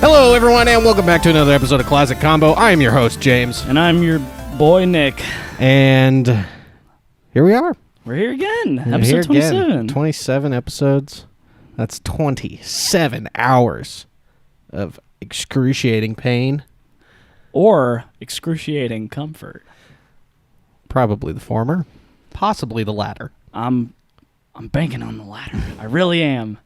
Hello, everyone, and welcome back to another episode of Classic Combo. I am your host, James. And I'm your boy, Nick. And here we are. We're here again. Episode 27. 27 episodes. That's 27 hours of excruciating pain. Or excruciating comfort. Probably the former. Possibly the latter. I'm banking on the latter. I really am.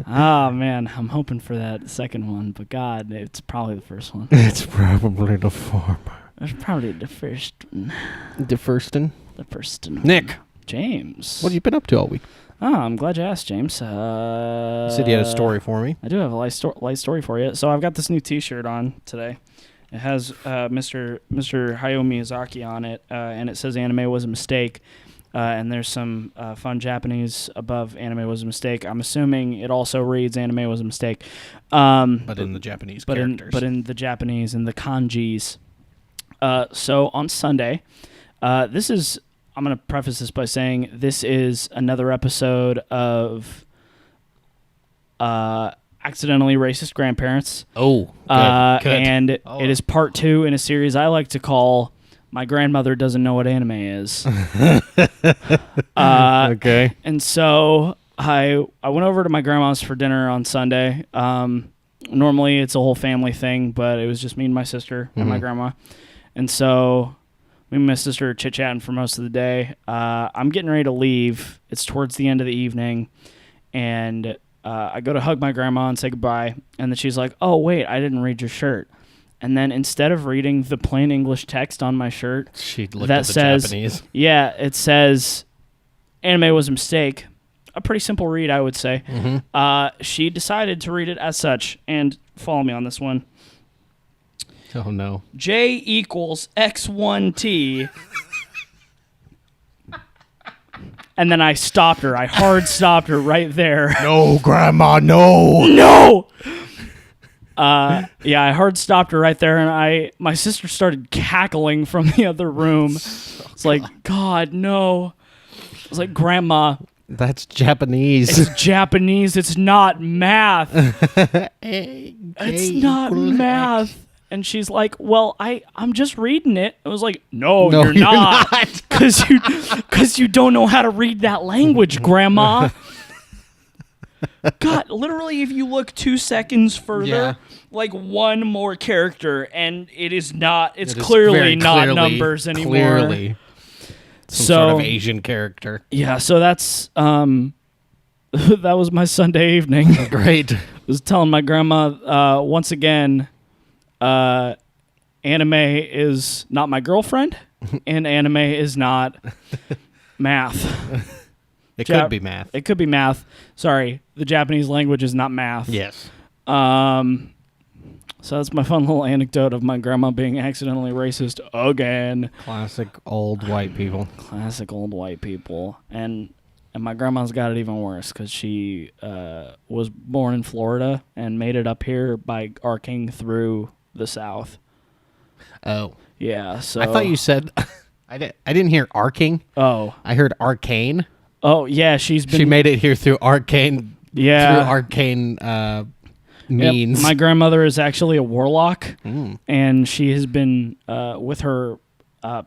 Oh, man. I'm hoping for that second one. But, God, it's probably the first one. It's probably the former. It's probably the first one. The first one. The first one. Nick. James. What have you been up to all week? Oh, I'm glad you asked, James. You said you had a story for me. I do have a light story for you. So I've got this new T-shirt on today. It has Mr. Hayao Miyazaki on it, and it says anime was a mistake. And there's some fun Japanese above anime was a mistake. I'm assuming it also reads anime was a mistake. But in the Japanese characters. But in the Japanese, in the kanjis. So on Sunday, I'm going to preface this by saying this is another episode of Accidentally Racist Grandparents. Oh, good. And it is part 2 in a series I like to call My Grandmother Doesn't Know What Anime Is. Okay. And so I went over to my grandma's for dinner on Sunday. Normally it's a whole family thing, but it was just me and my sister and my grandma. And so me and my sister are chit-chatting for most of the day. I'm getting ready to leave. It's towards the end of the evening. And I go to hug my grandma and say goodbye. And then she's like, oh, wait, I didn't read your shirt. And then instead of reading the plain English text on my shirt, she looked at the Japanese. Yeah, it says anime was a mistake. A pretty simple read, I would say. Mm-hmm. She decided to read it as such. And follow me on this one. Oh, no. J equals X1T. And then I stopped her. I hard stopped her right there. No, Grandma, no. No! Yeah, I hard stopped her right there, and my sister started cackling from the other room. It's like, God, no. It's like, Grandma. That's Japanese. It's Japanese. It's not math. It's not math. And she's like, well, I'm just reading it. I was like, no, you're not. Because you don't know how to read that language, Grandma. God, literally, if you look 2 seconds further, like one more character, and it's clearly not numbers anymore. Clearly. Some sort of Asian character. Yeah, so that's, that was my Sunday evening. Great. I was telling my grandma, once again, anime is not my girlfriend, and anime is not math. It could be math. It could be math. Sorry, the Japanese language is not math. Yes. So that's my fun little anecdote of my grandma being accidentally racist again. Classic old white people. Classic old white people. And my grandma's got it even worse because she was born in Florida and made it up here by arcing through the South. Oh. Yeah, so... I thought you said... I didn't hear arcing. Oh. I heard arcane. Oh, yeah, she made it here through arcane... Yeah. Through arcane means. Yep. My grandmother is actually a warlock, and she has been with her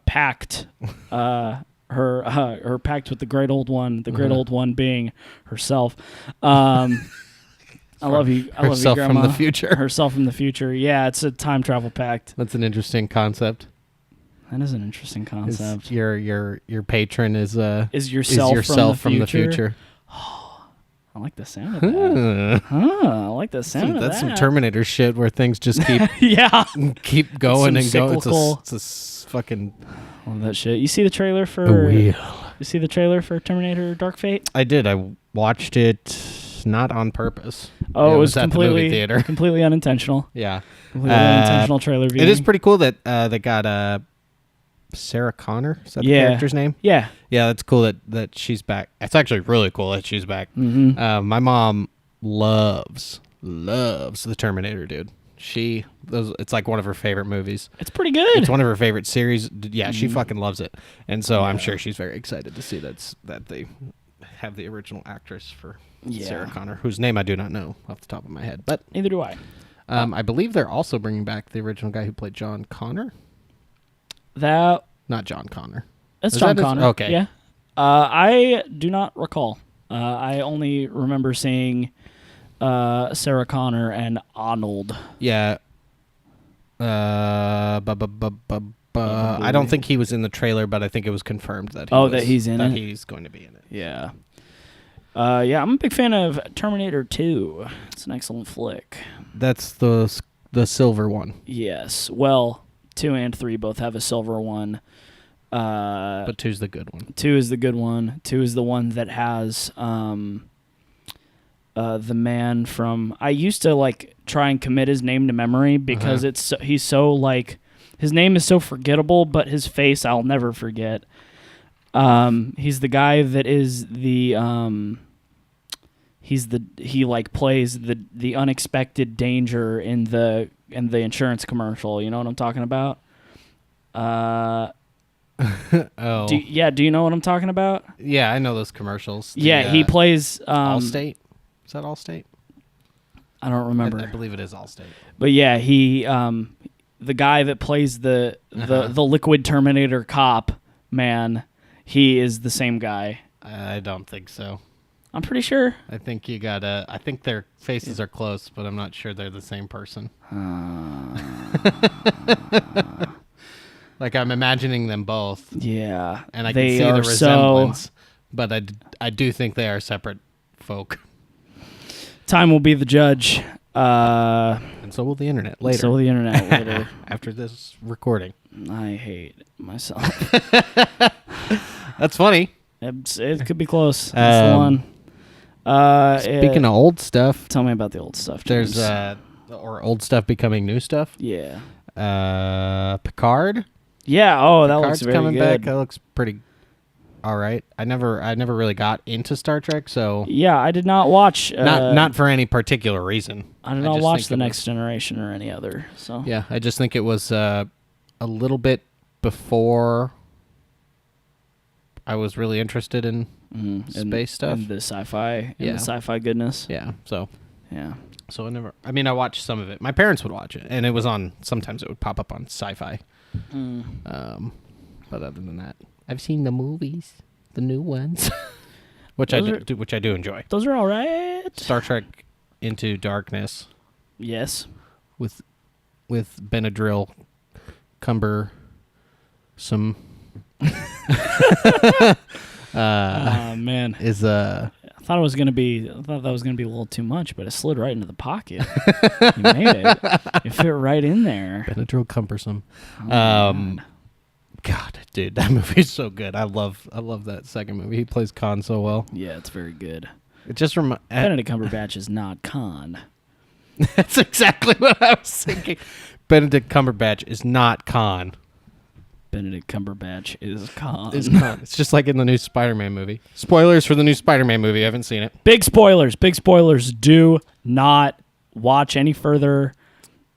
pact... Her pact with the great old one, great old one being herself. I love you. I love you, Grandma. Herself from the future. Herself from the future. Yeah, it's a time travel pact. That's an interesting concept. That is an interesting concept. Your patron is yourself from the future. Oh, I like the sound of that. I like the sound of that. That's some Terminator shit where things just keep keep going and going. It's a fucking... Love that shit. You see the trailer for... You see the trailer for Terminator Dark Fate? I did. I watched it not on purpose. Oh, it was at the movie theater. Completely unintentional. Yeah. Completely unintentional trailer viewing. It is pretty cool that they got Sarah Connor. Is that the character's name? Yeah. Yeah, that's cool that she's back. It's actually really cool that she's back. Mm-hmm. My mom loves the Terminator, dude. It's like one of her favorite movies. It's pretty good. It's one of her favorite series. Yeah, she fucking loves it. And so I'm sure she's very excited to see that they have the original actress for Sarah Connor, whose name I do not know off the top of my head. But neither do I. I believe they're also bringing back the original guy who played John Connor. Not John Connor. It's John Connor. Okay. Yeah. I do not recall. I only remember seeing Sarah Connor and Arnold. Yeah. I don't think he was in the trailer, but I think it was confirmed that that he's in it? That he's going to be in it. Yeah. I'm a big fan of Terminator 2. It's an excellent flick. That's the silver one. Yes. Well, 2 and 3 both have a silver one. But 2's the good one. 2 is the good one. 2 is the one that has the man from... I used to try and commit his name to memory because he's so his name is so forgettable, but his face I'll never forget. He's the guy that is the he plays the unexpected danger in the insurance commercial. You know what I'm talking about? Oh. Do you know what I'm talking about? Yeah, I know those commercials. He plays Allstate. Is that Allstate? I don't remember. I believe it is Allstate. But yeah, he the guy that plays the liquid Terminator cop man, he is the same guy. I don't think so. I'm pretty sure. I think I think their faces are close, but I'm not sure they're the same person. I'm imagining them both. Yeah. And I can see the resemblance, but I do think they are separate folk. Time will be the judge. And so will the internet later. After this recording. I hate myself. That's funny. It could be close. That's the one. Speaking of old stuff. Tell me about the old stuff, James. There's old stuff becoming new stuff. Yeah. Picard. Yeah. Oh, that Picard's looks very coming good. back. That looks pretty all right. I never really got into Star Trek, so yeah, I did not watch. Not for any particular reason. I did not watch The Next Generation or any other. So yeah, I just think it was a little bit before I was really interested in space stuff, and the sci-fi, the sci-fi goodness. Yeah. So yeah. So I watched some of it. My parents would watch it, and it was on. Sometimes it would pop up on Sci-Fi. But other than that, I've seen the movies, the new ones, which I do enjoy. Those are all right. Star Trek Into Darkness. Yes. With Benadryl, some. Man. Is I thought that was gonna be a little too much, but it slid right into the pocket. You made it. It fit right in there. Benadryl cumbersome. Oh, God, dude, that movie is so good. I love that second movie. He plays Khan so well. Yeah, it's very good. It just Benedict Cumberbatch is not Khan. That's exactly what I was thinking. Benedict Cumberbatch is not Khan. Benedict Cumberbatch is Khan. It's just like in the new Spider-Man movie. Spoilers for the new Spider-Man movie. I haven't seen it. Big spoilers. Do not watch any further.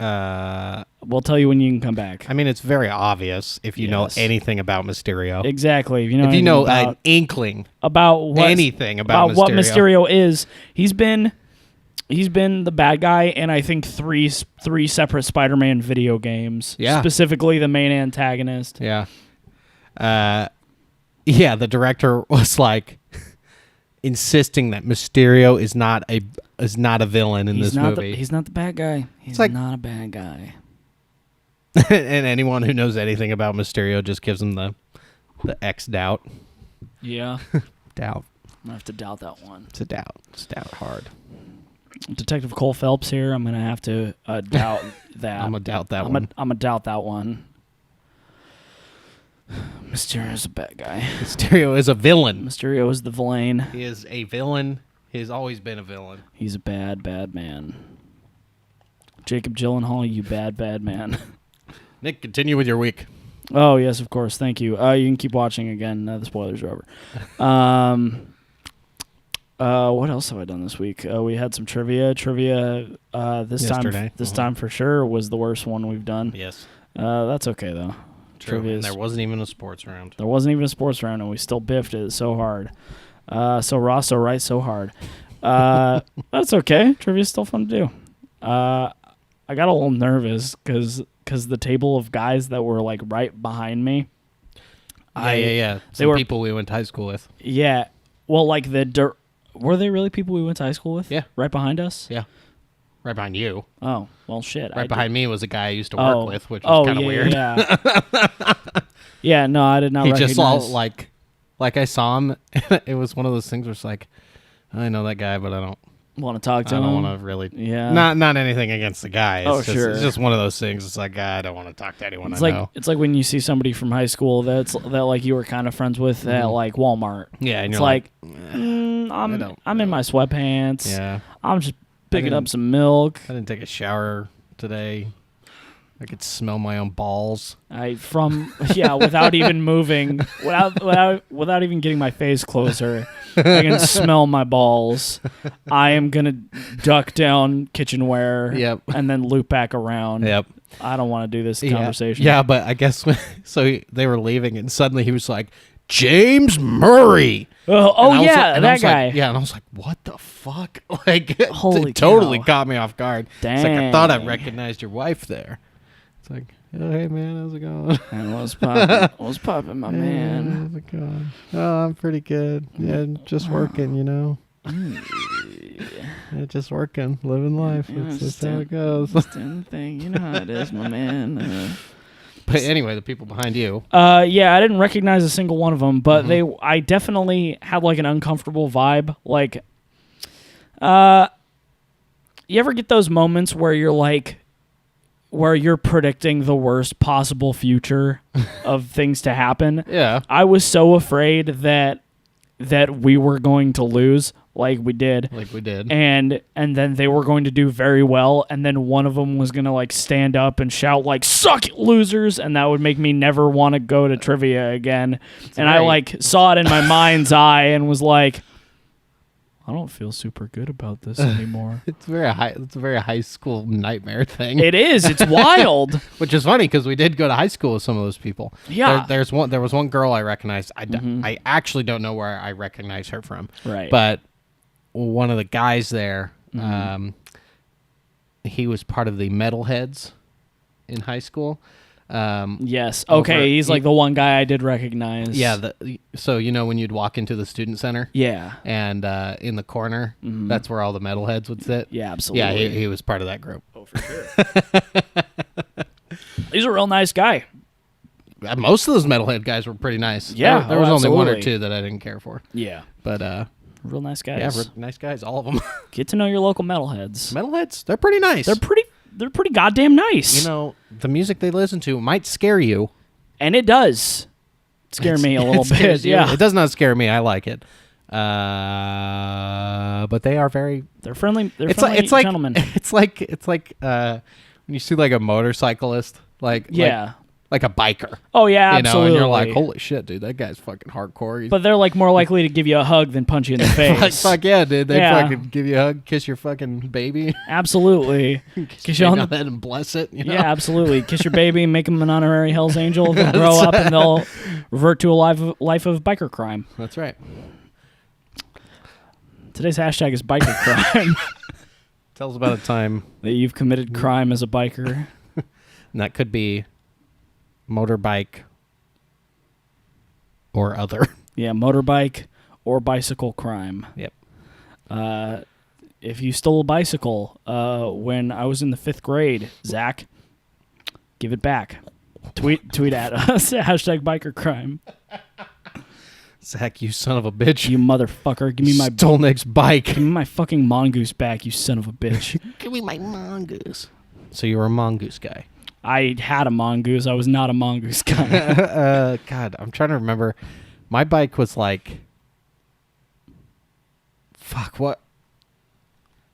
We'll tell you when you can come back. I mean, it's very obvious if you know anything about Mysterio. Exactly. If you know an inkling about anything about what Mysterio is, he's been the bad guy in I think three separate Spider-Man video games. Yeah. Specifically the main antagonist. Yeah. The director was insisting that Mysterio is not a villain in this movie. He's not the bad guy. He's not a bad guy. And anyone who knows anything about Mysterio just gives him the X doubt. Yeah. Doubt. I'm gonna have to doubt that one. It's a doubt. It's doubt hard. Detective Cole Phelps here. I'm gonna have to doubt that. I'm gonna doubt that one. I'm gonna doubt that one. Mysterio's a bad guy. Mysterio is a villain. Mysterio is the villain. He is a villain. He has always been a villain. He's a bad, bad man. Jacob Gyllenhaal, you bad, bad man. Nick, continue with your week. Oh, yes, of course. Thank you. You can keep watching again. The spoilers are over. What else have I done this week? We had some trivia. This time for sure was the worst one we've done. Yes. That's okay, though. True. And there wasn't even a sports round. There wasn't even a sports round, and we still biffed it so hard. So raw, so right, so hard. That's okay. Trivia's still fun to do. I got a little nervous because the table of guys that were like right behind me. Yeah. Some people we went to high school with. Yeah. Well, like were they really people we went to high school with? Yeah. Right behind us? Yeah. Right behind you. Oh, well, shit. Right behind me was a guy I used to work with, which was kind of weird. Yeah. Yeah, no, I did not recognize. He just saw, like I saw him. It was one of those things where it's like, I know that guy, but I don't want to talk to him. I don't want to really. Yeah. Not anything against the guy. It's sure. It's just one of those things. It's like, I don't want to talk to anyone it's I like, know. It's like when you see somebody from high school that like you were kind of friends with at like Walmart. Yeah, and it's you're like I'm in my sweatpants. Yeah. I'm just picking up some milk. I didn't take a shower today. I could smell my own balls. Without even moving, without even getting my face closer, I can smell my balls. I am gonna duck down kitchenware, and then loop back around. Yep. I don't want to do this conversation. Yeah, but I guess they were leaving, and suddenly he was like, James Murray. That guy. Like, and I was like, what the fuck? Like, holy it totally cow. caught me off guard. Dang. It's like, I thought I recognized your wife there. It's like, oh, hey, man, how's it going? And what's popping, my man? How's it going? Oh, I'm pretty good. Yeah, just working, you know. Yeah, just working, living life. That's how it goes. Just doing the thing. You know how it is, my man. But anyway, the people behind you. Yeah, I didn't recognize a single one of them, but I definitely had like an uncomfortable vibe. Like, you ever get those moments where you're predicting the worst possible future of things to happen? Yeah. I was so afraid that we were going to lose, like we did. And then they were going to do very well, and then one of them was going to like stand up and shout like, suck it, losers, and that would make me never want to go to trivia again. I like saw it in my mind's eye and was like, I don't feel super good about this anymore. It's a very high school nightmare thing. It is. It's wild. Which is funny because we did go to high school with some of those people. Yeah. There was one girl I recognized. I actually don't know where I recognize her from. Right. But one of the guys there, he was part of the metalheads in high school. Yes. Okay. He's like the one guy I did recognize. Yeah. So you know when you'd walk into the student center. Yeah. And in the corner, that's where all the metalheads would sit. Yeah, absolutely. Yeah, he was part of that group. Oh, for sure. He's a real nice guy. Most of those metalhead guys were pretty nice. Yeah, there was only one or two that I didn't care for. Yeah. But real nice guys. Yeah, nice guys, all of them. Get to know your local metalheads. Metalheads, they're pretty nice. They're pretty goddamn nice. You know, the music they listen to might scare you. And it does scare me a little bit. Yeah. It does not scare me. I like it. But they are very... They're friendly gentlemen. It's like when you see like a motorcyclist, like a biker. Oh, yeah, absolutely. And you're like, holy shit, dude, that guy's fucking hardcore. But they're like more likely to give you a hug than punch you in the face. Fuck yeah, dude. They fucking give you a hug, kiss your fucking baby. Absolutely. Kiss you on the head and bless it. You know? Yeah, absolutely. Kiss your baby and make them an honorary Hell's Angel. They'll grow up and they'll revert to a life of biker crime. That's right. Today's hashtag is biker crime. Tell us about a time that you've committed crime as a biker. And that could be motorbike or other. Yeah, motorbike or bicycle crime. Yep. If you stole a bicycle when I was in the 5th grade, Zach, give it back. Tweet at us, hashtag biker crime. Zach, you son of a bitch. You motherfucker. Give me my... Stole Nick's bike. Give me my fucking mongoose back, you son of a bitch. Give me my mongoose. So you were a mongoose guy. I had a mongoose. I was not a mongoose guy. God, I'm trying to remember. My bike was like... Fuck, what?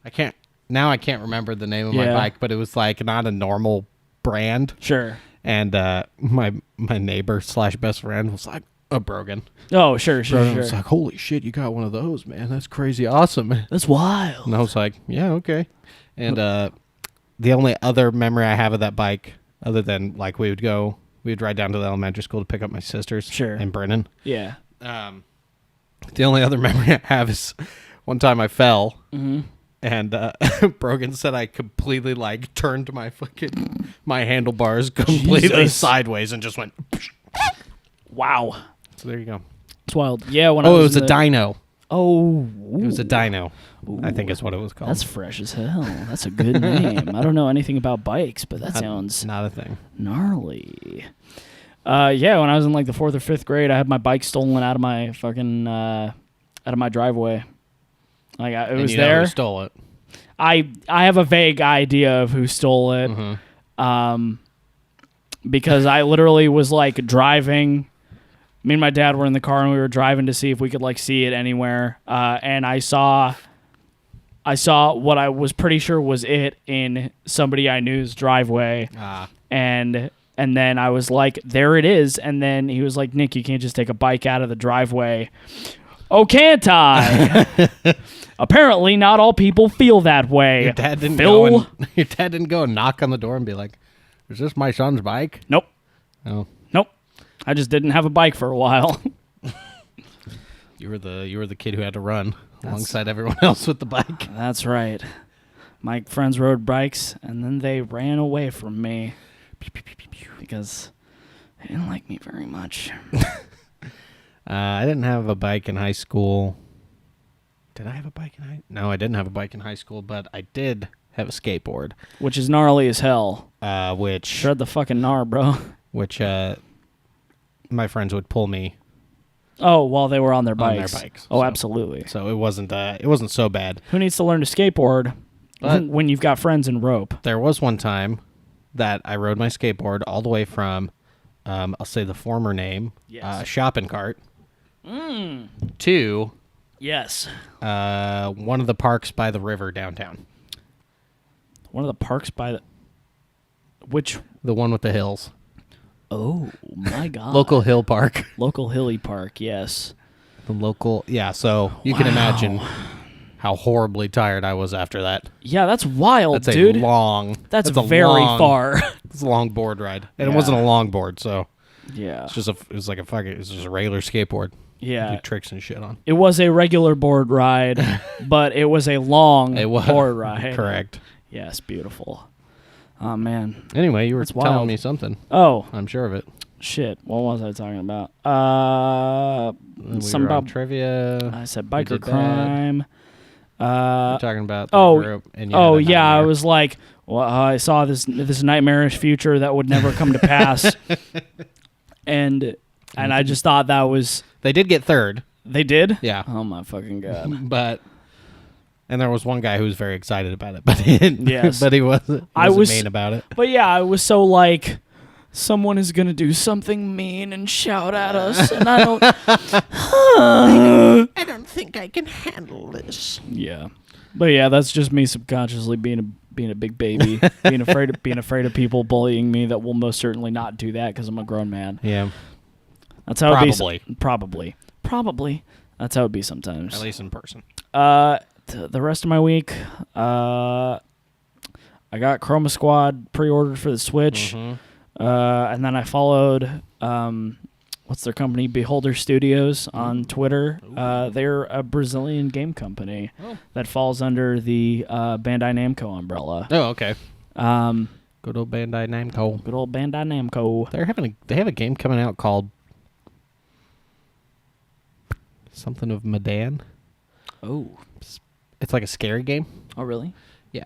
I can't remember the name of my bike, but it was like not a normal brand. Sure. And my neighbor / best friend was like, a Brogan. Oh, sure. I was like, holy shit, you got one of those, man. That's crazy awesome. That's wild. And I was like, yeah, okay. And the only other memory I have of that bike, other than like we would ride down to the elementary school to pick up my sisters in Brennan. Yeah. The only other memory I have is one time I fell And Brogan said I completely like turned my handlebars completely Jesus. sideways and just went. Wow. So there you go. It's wild. Yeah. When It was a dino. Oh. It was a dino. Ooh. I think is what it was called. That's fresh as hell. That's a good name. I don't know anything about bikes, but that sounds not a thing. Gnarly. Yeah, when I was in like the 4th or 5th grade, I had my bike stolen out of my fucking out of my driveway. Like it was you there. Know who stole it? I have a vague idea of who stole it. Mm-hmm. Because I literally was like driving. Me and my dad were in the car and we were driving to see if we could like see it anywhere. And I saw what I was pretty sure was it in somebody I knew's driveway. And then I was like, there it is. And then he was like, Nick, you can't just take a bike out of the driveway. Oh, can't I? Apparently not all people feel that way. Your dad didn't go and knock on the door and be like, is this my son's bike? Nope. Oh. Nope. I just didn't have a bike for a while. You were the kid who had to run alongside everyone else with the bike. That's right. My friends rode bikes, and then they ran away from me because they didn't like me very much. I didn't have a bike in high school. Did I have a bike in high? No, I didn't have a bike in high school, but I did have a skateboard, Which is gnarly as hell. which Shred the fucking gnar, bro. which my friends would pull me Oh, while they were on their on bikes. their bikes. Oh, So- absolutely. So it wasn't so bad. Who needs to learn to skateboard But- when you've got friends in rope? There was one time that I rode my skateboard all the way from, I'll say the former name, Yes. shopping cart, to Yes. one of the parks by the river downtown. One of the parks by the... Which... The one with the hills. Oh, my God. Local hill park. Local hilly park, yes. The local, yeah, so you can imagine how horribly tired I was after that. Yeah, that's wild, That's dude. That's a very long, far. It's a long board ride. And Yeah. it wasn't a long board, so Yeah. it was just a regular skateboard. Yeah. Do tricks and shit on. It was a regular board ride, but it was a long board ride. Correct. Yes, beautiful. Oh, man. Anyway, you were That's telling wild. me something. Oh, I'm sure of it. shit. What was I talking about? We Something were on about... trivia. I said We biker did that. crime. We're talking about the oh, group. And you had a yeah. I nightmare. was like, well, I saw this nightmarish future that would never come to pass. and I just thought that was... They did get third. They did? Yeah. Oh, my fucking God. And there was one guy who was very excited about it, but he didn't. Yes. But he wasn't mean about it. But yeah, I was so like, someone is going to do something mean and shout at us. And I don't... I don't think I can handle this. Yeah. But yeah, that's just me subconsciously being a big baby, being afraid of people bullying me that will most certainly not do that because I'm a grown man. Yeah. That's how Probably. it be. Probably. That's how it be sometimes. At least in person. The rest of my week, I got Chroma Squad pre-ordered for the Switch, and then I followed what's their company, Beholder Studios, on Twitter. They're a Brazilian game company that falls under the Bandai Namco umbrella. Oh, okay. Good old Bandai Namco. Good old Bandai Namco. They have a game coming out called something of Medan. Oh. It's like a scary game. Oh, really? Yeah.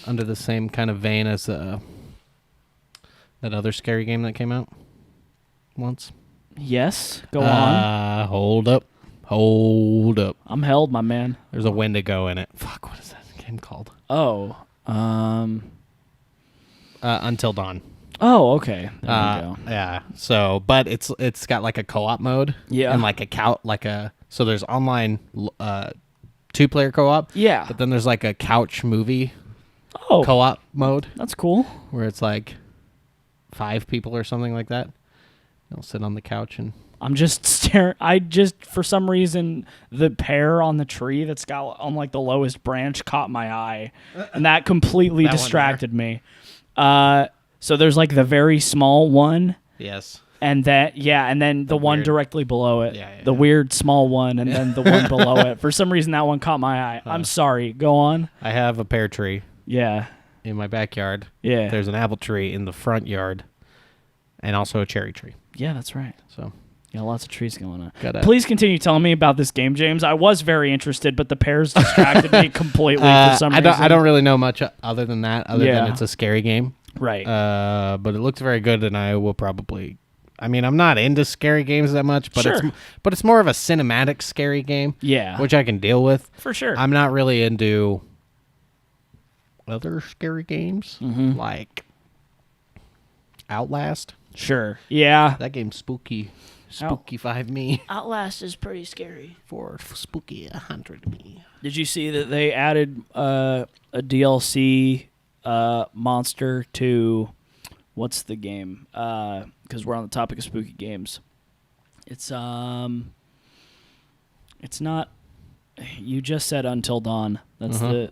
Under the same kind of vein as that other scary game that came out once. Yes. Go on. Hold up. I'm held, my man. There's a Wendigo in it. Fuck, what is that game called? Oh. Until Dawn. Oh, okay. There we go. Yeah. So, but it's got like a co-op mode. Yeah. And so there's online 2-player co-op. Yeah. But then there's like a couch movie co-op mode That's cool. where it's like 5 people or something like that. They'll sit on the couch and I'm just staring. For some reason, the pear on the tree that's got on like the lowest branch caught my eye, and that completely That one distracted me. So there's like the very small one, yes. And then the one weird. directly below it. Yeah, the weird small one, and then the one below it. For some reason, that one caught my eye. I'm sorry. Go on. I have a pear tree Yeah. in my backyard. Yeah. There's an apple tree in the front yard, and also a cherry tree. Yeah, that's right. So Yeah, lots of trees going on. Please continue telling me about this game, James. I was very interested, but the pears distracted me completely for some reason. I don't really know much other than that, than it's a scary game. Right. But it looks very good, and I will probably... I mean, I'm not into scary games that much, but it's more of a cinematic scary game. Yeah. Which I can deal with. For sure. I'm not really into other scary games, like Outlast. Sure. Yeah. That game's spooky. Spooky 5 me. Outlast is pretty scary. For spooky 100 me. Did you see that they added a DLC monster to... What's the game? Because we're on the topic of spooky games. It's not. You just said Until Dawn. That's the.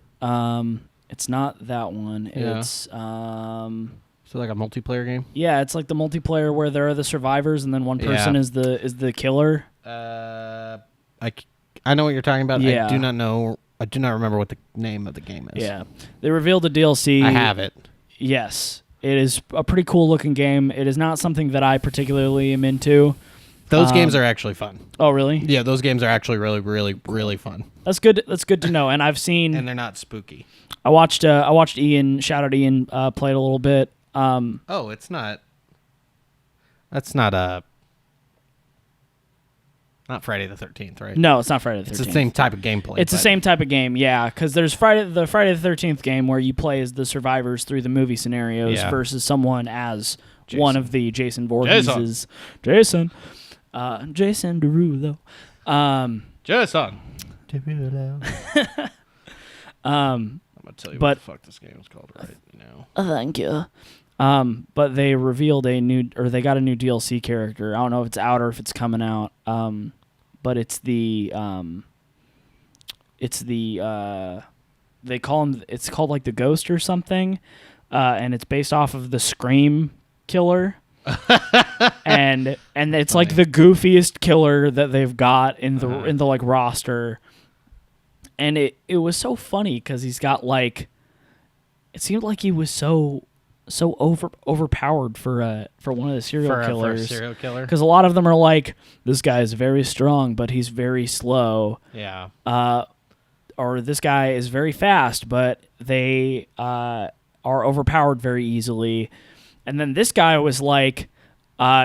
It's not that one. Yeah. It's So like a multiplayer game. Yeah, it's like the multiplayer where there are the survivors and then one person is the killer. I know what you're talking about. Yeah. I do not know. I do not remember what the name of the game is. Yeah, they revealed a DLC. I have it. Yes. It is a pretty cool looking game. It is not something that I particularly am into. Those games are actually fun. Oh, really? Yeah, those games are actually really, really, really fun. That's good. That's good to know. And I've seen. And they're not spooky. I watched Ian. Shout out Ian. Played a little bit. It's not. That's not not Friday the 13th, right? No, it's not Friday the 13th. It's the same type of gameplay. It's the same type of game, yeah. Because there's the Friday the 13th game where you play as the survivors through the movie scenarios versus someone as one of the Jason Voorhees. Jason Derulo. Jason Derulo. I'm gonna tell you what the fuck this game is called right now. Thank you. But they revealed they got a new DLC character. I don't know if it's out or if it's coming out. But it's they call him, it's called like the Ghost or something. And it's based off of the Scream killer. and it's like the goofiest killer that they've got in the like roster. And it was so funny because he's got like, it seemed like he was so overpowered for one of the serial killers. For a serial killer, because a lot of them are like, this guy is very strong, but he's very slow. Yeah. Or this guy is very fast, but they are overpowered very easily. And then this guy was like,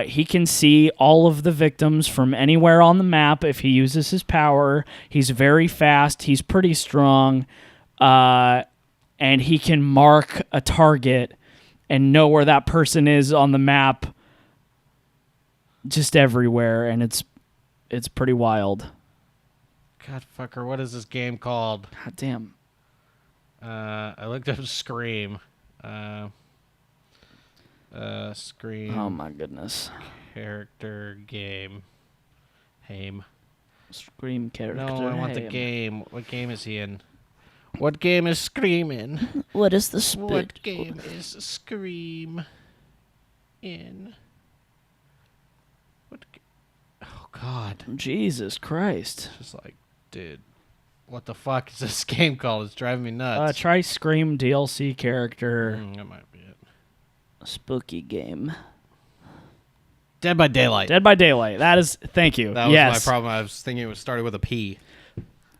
he can see all of the victims from anywhere on the map if he uses his power. He's very fast. He's pretty strong. And he can mark a target and know where that person is on the map just everywhere. And it's pretty wild. God fucker, what is this game called? God damn. I looked up Scream. Scream. Oh my goodness. Character game. Hame. Scream character. No, I want the game. What game is he in? What game is Screaming? What is the spit? What game is Scream in? Oh God. Jesus Christ. It's just like, dude, what the fuck is this game called? It's driving me nuts. Try Scream DLC character. That might be it. Spooky game. Dead by Daylight. Dead by Daylight. That is. Thank you. That was my problem. I was thinking it was started with a P.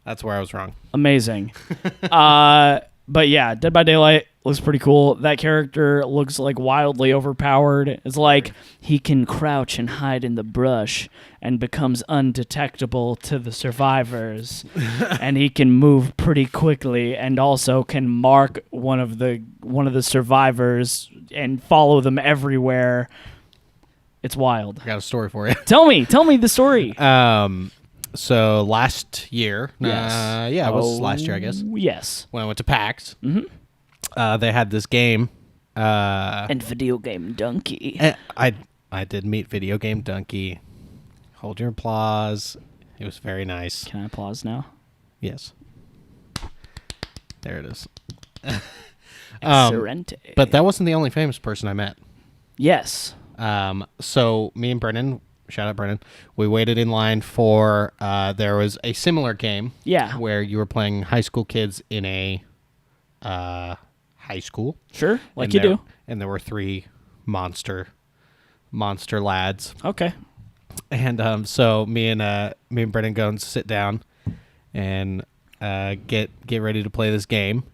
That's where I was wrong. Amazing. But yeah, Dead by Daylight looks pretty cool. That character looks like wildly overpowered. It's like he can crouch and hide in the brush and becomes undetectable to the survivors. And he can move pretty quickly and also can mark one of the survivors and follow them everywhere. It's wild. I got a story for you. Tell me the story. So last year, yes. It was last year, I guess. Yes. When I went to PAX, they had this game. And Video Game Donkey. I did meet Video Game Donkey. Hold your applause. It was very nice. Can I applause now? Yes. There it is. Excelente. But that wasn't the only famous person I met. Yes. So me and Brennan, shout out Brennan, we waited in line for, there was a similar game. Yeah. Where you were playing high school kids in a high school. Sure, like And you there- do. And there were 3 monster lads. Okay. And so me and Brennan go and sit down and get ready to play this game.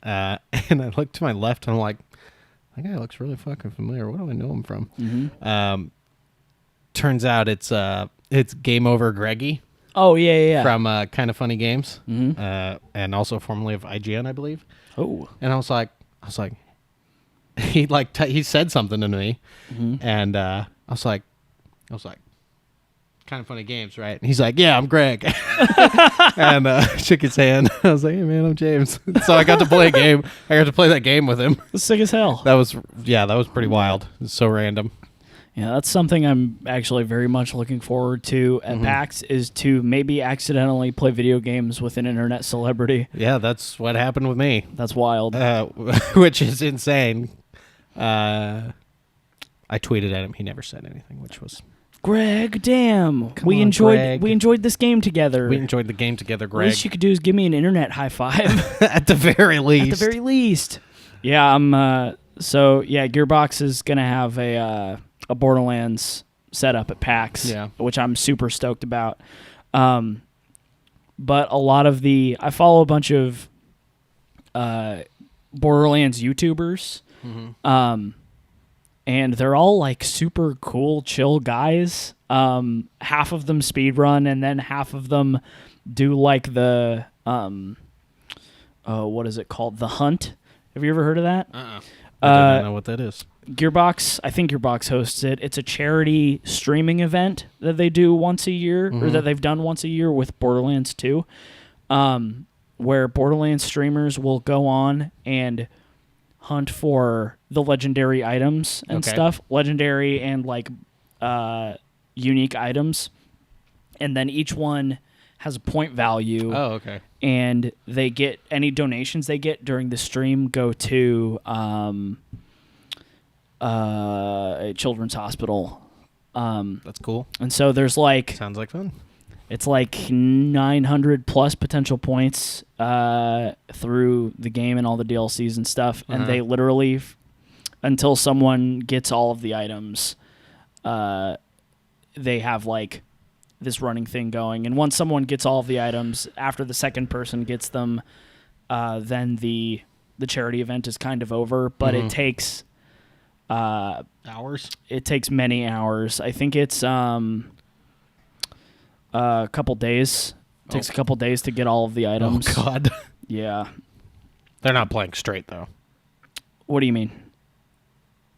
And I look to my left and I'm like, that guy looks really fucking familiar. What do I know him from? Mm-hmm. Turns out it's Game Over Greggy Oh, yeah. from Kind of Funny Games, Mm-hmm. and also formerly of IGN, I believe. Oh. And I was like, he he said something to me, and I was like, Kind of Funny Games, right? And he's like, yeah, I'm Greg, and shook his hand. I was like, hey man, I'm James. So I got to play a game. I got to play that game with him. Sick as hell. That was pretty wild. It was so random. Yeah, that's something I'm actually very much looking forward to at PAX, is to maybe accidentally play video games with an internet celebrity. Yeah, that's what happened with me. That's wild. Which is insane. I tweeted at him. He never said anything, which was... Greg, damn. Come we on, enjoyed Greg. We enjoyed this game together. We enjoyed the game together, Greg. Least you could do is give me an internet high five. At the very least. At the very least. Yeah, Gearbox is going to have a Borderlands setup at PAX, which I'm super stoked about. But a lot of I follow a bunch of Borderlands YouTubers, and they're all like super cool, chill guys. Half of them speedrun, and then half of them do like the what is it called? The Hunt. Have you ever heard of that? I don't know what that is. Gearbox, I think Gearbox hosts it. It's a charity streaming event that they do once a year, or that they've done once a year with Borderlands 2, where Borderlands streamers will go on and hunt for the legendary items and stuff. Legendary and like unique items. And then each one has a point value. Oh, okay. And they get any donations they get during the stream go to a children's hospital. That's cool. And so there's like... Sounds like fun. It's like 900 plus potential points through the game and all the DLCs and stuff. And they literally, until someone gets all of the items, they have like this running thing going. And once someone gets all of the items, after the second person gets them, then the charity event is kind of over. But it takes... hours? It takes many hours. I think it's... a couple days. It takes a couple days to get all of the items. Oh, God. Yeah. They're not playing straight, though. What do you mean?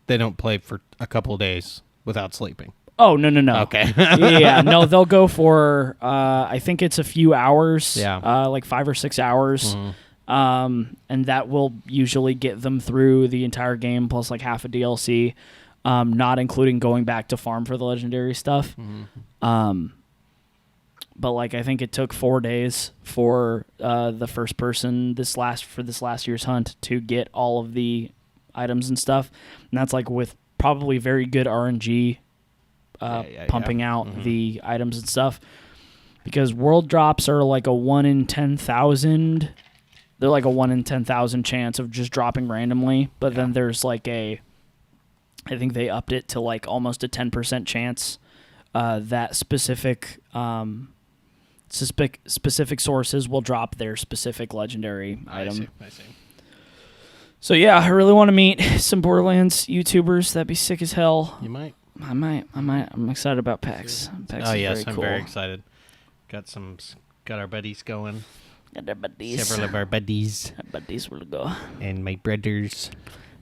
They don't play for a couple of days without sleeping. Oh, no. Okay. Yeah, no, they'll go for, I think it's a few hours. Yeah. Like 5 or 6 hours. And that will usually get them through the entire game, plus like half a DLC, not including going back to farm for the legendary stuff. But like I think it took 4 days for the first person this last year's hunt to get all of the items and stuff, and that's like with probably very good RNG pumping out the items and stuff, because world drops are like a 1 in 10,000. They're like a 1 in 10,000 chance of just dropping randomly, but then there's like I think they upped it to like almost a 10% chance that specific sources will drop their specific legendary item. I see. So yeah, I really want to meet some Borderlands YouTubers. That'd be sick as hell. You might. I might. I'm excited about PAX. PAX is Yes, very I'm cool. very excited. Got our buddies going. Got our buddies. Several of our buddies. Our buddies will go. And my brothers.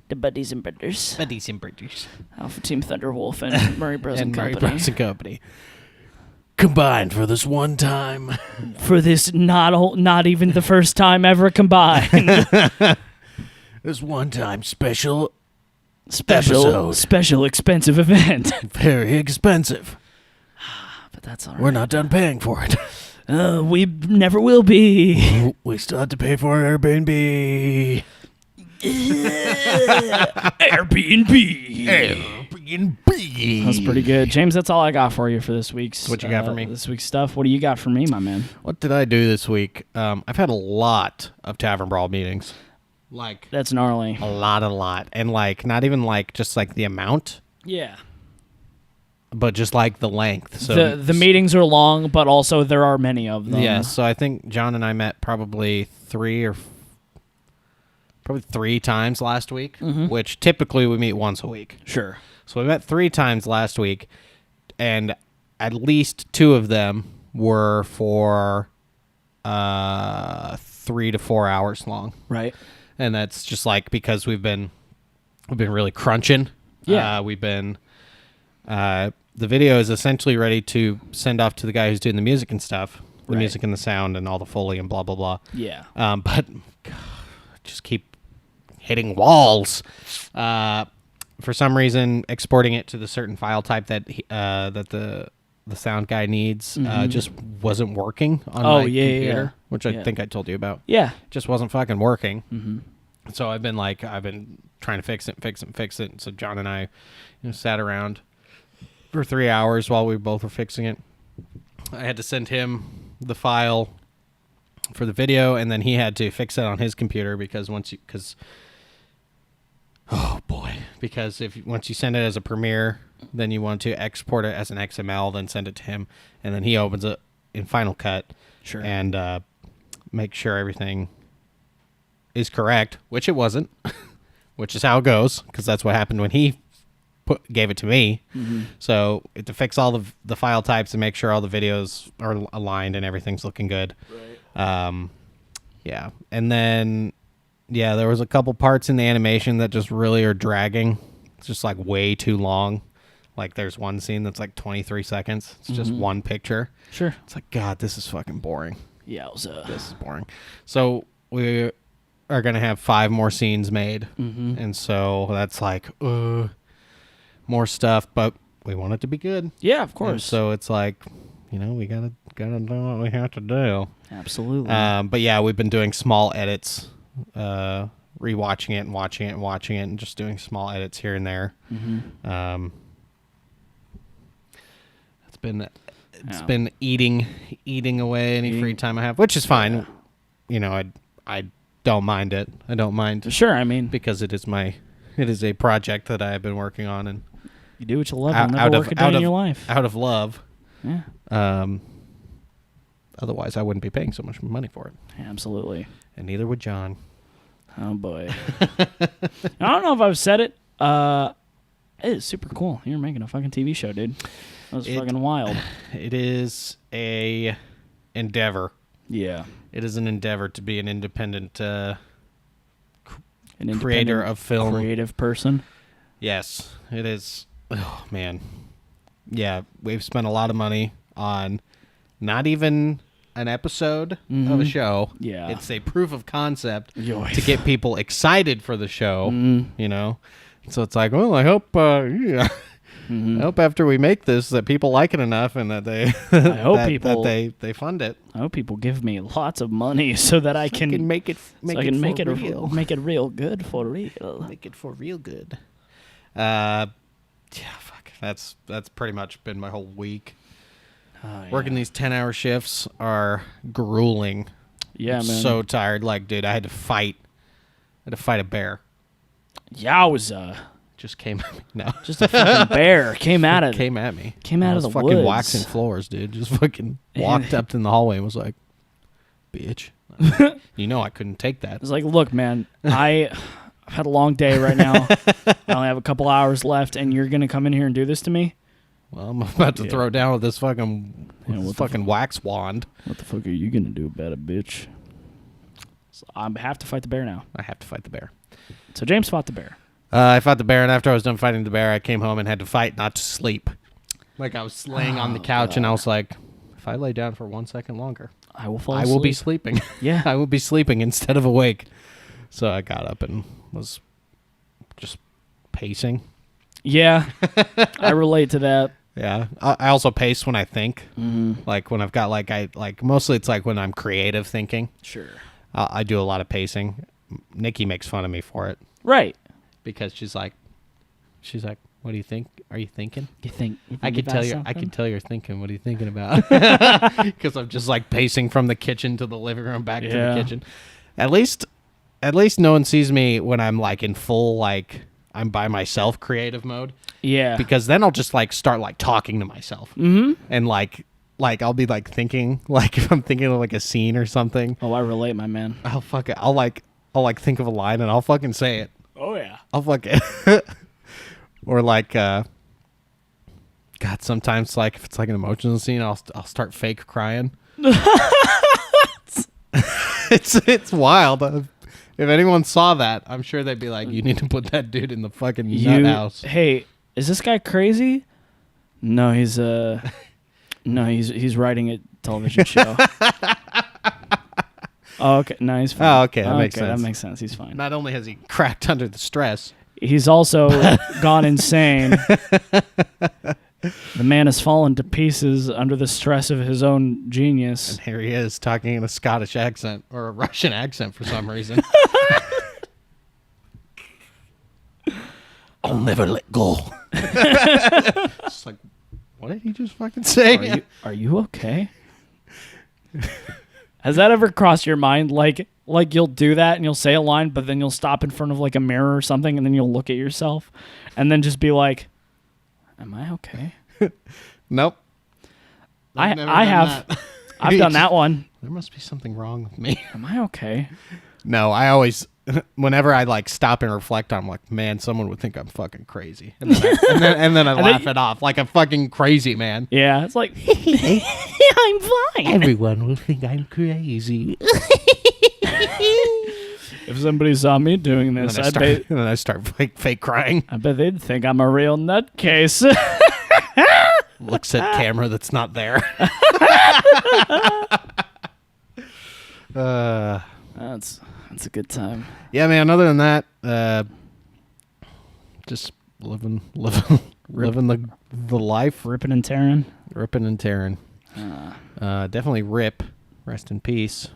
The buddies and brothers. Buddies and brothers. Alpha Team Thunderwolf and Murray Bros. and Murray Company. Bros. and Company. Combined for this one time. For this not even the first time ever combined. This one time special expensive event. Very expensive. But that's all right. We're not done paying for it. We never will be. We still have to pay for Airbnb. Airbnb. B&B. That's pretty good. James, that's all I got for you for this week's. What you got for me? This week's stuff. What do you got for me, my man? What did I do this week? I've had a lot of Tavern Brawl meetings. Like, That's gnarly. a lot. And, like, not even, like, just, like, the amount, Yeah. but just, like, the length. So The meetings are long, but also there are many of them. Yeah, so I think John and I met probably three times last week, which typically we meet once a week. Sure. So we met 3 times last week, and at least 2 of them were for 3 to 4 hours long. Right. And that's just like because we've been really crunching. Yeah. We've been the video is essentially ready to send off to the guy who's doing the music and stuff, the Right. music and the sound and all the Foley and blah blah blah. Yeah. But God, just keep hitting walls. For some reason, exporting it to the certain file type that that the sound guy needs just wasn't working on my computer, which I think I told you about. Yeah. Just wasn't fucking working. Mm-hmm. So I've been trying to fix it. So John and I, sat around for 3 hours while we both were fixing it. I had to send him the file for the video, and then he had to fix it on his computer because once you send it as a Premiere, then you want to export it as an XML, then send it to him, and then he opens it in Final Cut. Sure. And make sure everything is correct, which it wasn't, which is how it goes, because that's what happened when he gave it to me. Mm-hmm. So to fix all the file types and make sure all the videos are aligned and everything's looking good. Right. Yeah. And then, there was a couple parts in the animation that just really are dragging. It's just like way too long. Like there's one scene that's like 23 seconds. It's just one picture. Sure. It's like, God, this is fucking boring. Yeah, This is boring. So we are going to have 5 more scenes made. Mm-hmm. And so that's like, more stuff, but we want it to be good. Yeah, of course. And so it's like, we gotta do what we have to do. Absolutely. But yeah, we've been doing small edits, rewatching it and watching it and just doing small edits here and there. Mm-hmm. It's been eating away any free time I have, which is fine. Yeah. I don't mind it. I don't mind. Sure, I mean, because it is a project that I have been working on, and you do what you love. You'll never work a day in your life. Out of love. Yeah. Otherwise, I wouldn't be paying so much money for it. Absolutely. And neither would John. Oh boy. I don't know if I've said it. It is super cool. You're making a fucking TV show, dude. That was fucking wild. It is a endeavor. Yeah. It is an endeavor to be an independent creator of film. Creative person. Yes, it is. Oh, man. Yeah, we've spent a lot of money on not even an episode of a show. Yeah. It's a proof of concept Yoy. to get people excited for the show, So it's like, well, I hope, I hope after we make this that people like it enough and that they that they fund it. I hope people give me lots of money so that I can make it real. Make it real good for real. Make it for real good. Yeah, fuck. That's pretty much been my whole week. Working these 10-hour shifts are grueling. Yeah, I'm man. so tired. Like, dude, I had to fight a bear. Yowza. Just came at me. No. Just a fucking bear came at it. Came at me. Came out of the fucking woods. Waxing floors, dude. Just fucking walked up in the hallway and was like, bitch. I couldn't take that. It's like, look, man, I've had a long day right now. I only have a couple hours left, and you're going to come in here and do this to me? Well, I'm about to throw down with this fucking wax wand. What the fuck are you going to do about it, bitch? So I have to fight the bear now. I have to fight the bear. So James fought the bear. I fought the bear, and after I was done fighting the bear, I came home and had to fight not to sleep. Like, I was laying on the couch, and I was like, if I lay down for 1 second longer, I will fall asleep. I will be sleeping. Yeah. I will be sleeping instead of awake. So I got up and was just pacing. Yeah. I relate to that. Yeah. I also pace when I think. Mm-hmm. Like, when I've got, mostly it's like when I'm creative thinking. Sure. I do a lot of pacing. Nikki makes fun of me for it. Right. Because she's like, What do you think? Are you thinking? You think I could about tell you. I something? could tell you're thinking. What are you thinking about? Because I'm just like pacing from the kitchen to the living room, back to the kitchen. At least no one sees me when I'm like in full like I'm by myself creative mode. Yeah. Because then I'll just like start like talking to myself, and like I'll be like thinking like if I'm thinking of like a scene or something. Oh, I relate, my man. I'll fuck it. I'll like think of a line and I'll fucking say it. Oh yeah. I'll fuck it. Or like, God, sometimes like if it's like an emotional scene, I'll start fake crying. It's wild. If anyone saw that, I'm sure they'd be like, "You need to put that dude in the fucking nut house." Hey, is this guy crazy? No, he's writing a television show. Oh, okay. No, he's fine. Oh, okay, that makes sense. That makes sense. He's fine. Not only has he cracked under the stress, he's also gone insane. The man has fallen to pieces under the stress of his own genius. and here he is talking in a Scottish accent or a Russian accent for some reason. I'll never let go. It's like, what did he just fucking say? Are you okay? Has that ever crossed your mind? Like you'll do that and you'll say a line, but then you'll stop in front of like a mirror or something, and then you'll look at yourself, and then just be like, "Am I okay?" Nope. I have. I've done that one. There must be something wrong with me. Am I okay? No, I always, whenever I like stop and reflect, I'm like, man, someone would think I'm fucking crazy, and then I laugh it off like a fucking crazy man. Yeah, it's like I'm fine. Everyone will think I'm crazy. If somebody saw me doing this, and then I start fake crying. I bet they'd think I'm a real nutcase. Looks at camera that's not there. That's a good time. Yeah, man. Other than that, just living the life, Ripping and tearing. Definitely Rip. Rest in peace.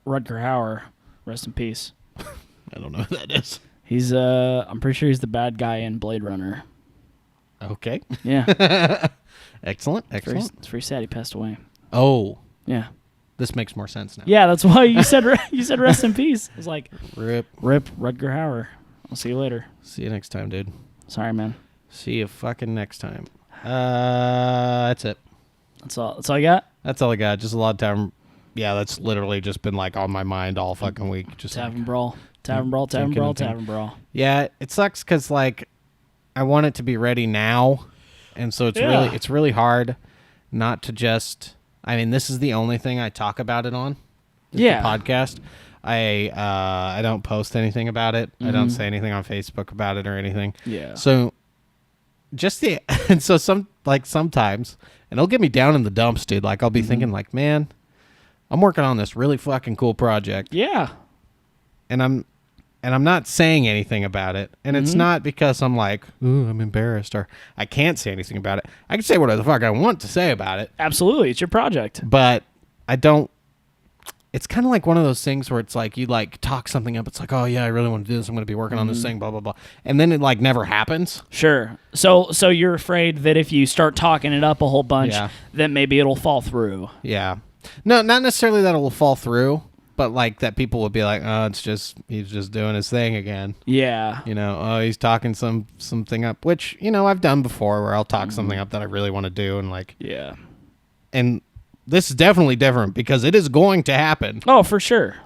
Rutger Hauer. Rest in peace. I don't know who that is. He's I'm pretty sure he's the bad guy in Blade Runner. Okay. Yeah. Excellent. It's very sad he passed away. Oh. Yeah. This makes more sense now. Yeah, that's why you said rest in peace. I was like, Rip Rutger Hauer. I'll see you later. See you next time, dude. Sorry, man. See you fucking next time. That's it. That's all you got? That's all I got. Just a lot of time. Yeah, that's literally just been like on my mind all fucking week. Just Tavern Brawl. Tavern Brawl. Yeah, it sucks because like I want it to be ready now, and so it's really hard not to just. I mean, this is the only thing I talk about it on. The podcast. I don't post anything about it. I don't say anything on Facebook about it or anything. Yeah. So sometimes, and it'll get me down in the dumps, dude. Like I'll be thinking like, man, I'm working on this really fucking cool project. Yeah. And I'm not saying anything about it. And it's not because I'm like, ooh, I'm embarrassed or I can't say anything about it. I can say whatever the fuck I want to say about it. Absolutely. It's your project. But I don't. It's kind of like one of those things where it's like you like talk something up. It's like, oh yeah, I really want to do this. I'm going to be working on this thing, blah, blah, blah. And then it like never happens. Sure. So you're afraid that if you start talking it up a whole bunch, that maybe it'll fall through. Yeah. No, not necessarily that it will fall through, but like that people will be like, oh, he's just doing his thing again. Yeah. You know, oh, he's talking something up, which, you know, I've done before where I'll talk something up that I really want to do and like. Yeah. And this is definitely different because it is going to happen. Oh, for sure.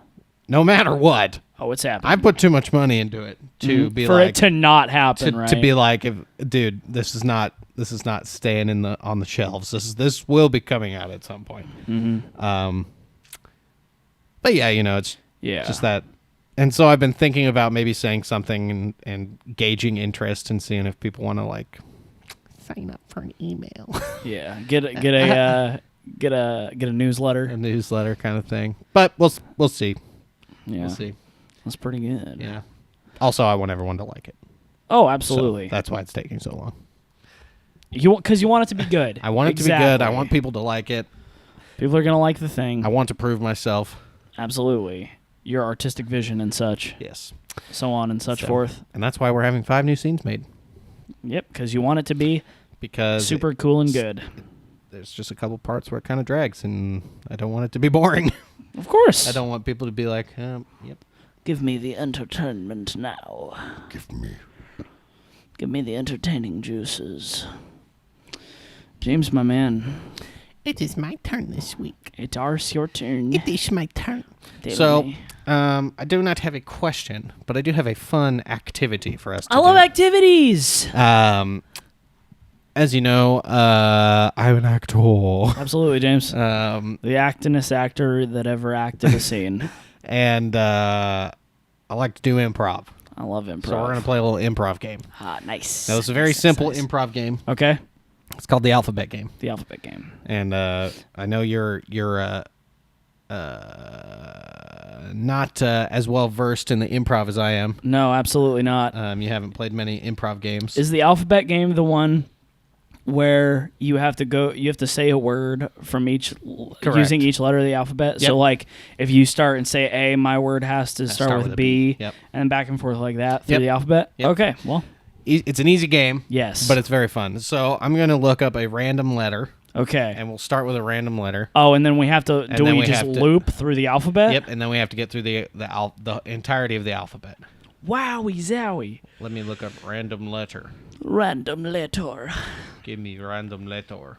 No matter what. Oh, it's happening. I put too much money into it to be for like. it to not happen, right? To be like, dude, this is not staying on the shelves. This will be coming out at some point. But yeah, you know, it's just that. And so I've been thinking about maybe saying something and gauging interest and seeing if people want to like sign up for an email. Yeah, get a newsletter, a newsletter kind of thing. But we'll see. Yeah, we'll see. That's pretty good. Yeah. Also, I want everyone to like it. Oh, absolutely. So that's why it's taking so long. Because you want it to be good. I want it to be good. I want people to like it. People are gonna like the thing. I want to prove myself. Absolutely. Your artistic vision and such. Yes. So on and such forth. And that's why we're having 5 new scenes made. Yep, because you want it to be because super cool and good. There's just a couple parts where it kind of drags, and I don't want it to be boring. Of course. I don't want people to be like, yep. Give me the entertainment now. Give me the entertaining juices. James, my man. It is my turn this week. It's your turn. It is my turn. Tell So, me. I do not have a question, but I do have a fun activity for us to I love do. activities. As you know, I'm an actor. Absolutely, James. The actinest actor that ever acted a scene. And I like to do improv. I love improv. So we're going to play a little improv game. Ah, nice. Now, it's a very simple improv game. Okay. It's called the alphabet game. The alphabet game. And I know you're not as well versed in the improv as I am. No, absolutely not. You haven't played many improv games. Is the alphabet game the one where you have to say a word from using each letter of the alphabet? Yep. So like if you start and say A, my word has to start with a B. Yep. And back and forth like that through Yep. the alphabet? Yep. Okay, well. It's an easy game. Yes. But it's very fun. So I'm going to look up a random letter. Okay. And we'll start with a random letter. Oh, and then we have to And then we just have to- loop through the alphabet? Yep, and then we have to get through the entirety of the alphabet. Wowie zowie. Let me look up random letter. Random letter. Give me random letter.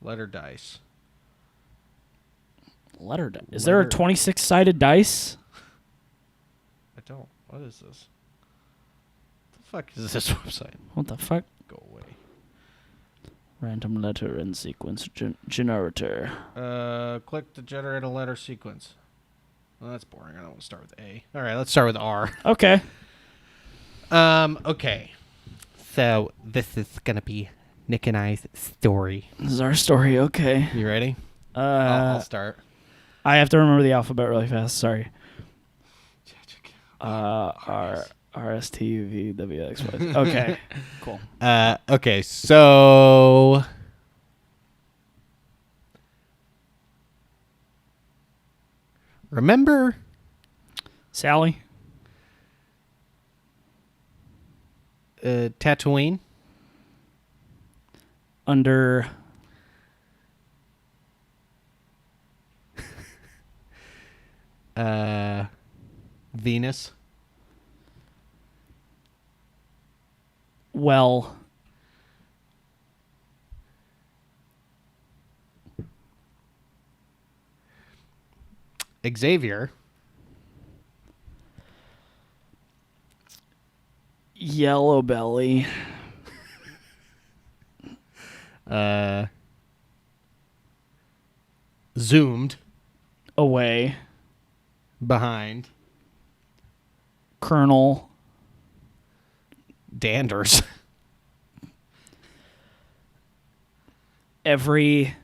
Letter dice. Letter dice. Is there a 26-sided dice? I don't. What is this? What the fuck is this website? What the fuck? Go away. Random letter and sequence generator. Click to generate a letter sequence. Well, that's boring. I don't want to start with A. All right, let's start with R. Okay. Okay. So this is gonna be Nick and I's story. This is our story. Okay. You ready? I'll start. I have to remember the alphabet really fast. Sorry. R S T U V W X Y. Okay. Cool. Okay. So. Remember Sally. Tatooine? Under. Venus? Well. Xavier? Yellow belly. Zoomed Away. behind Colonel. Danders. Every.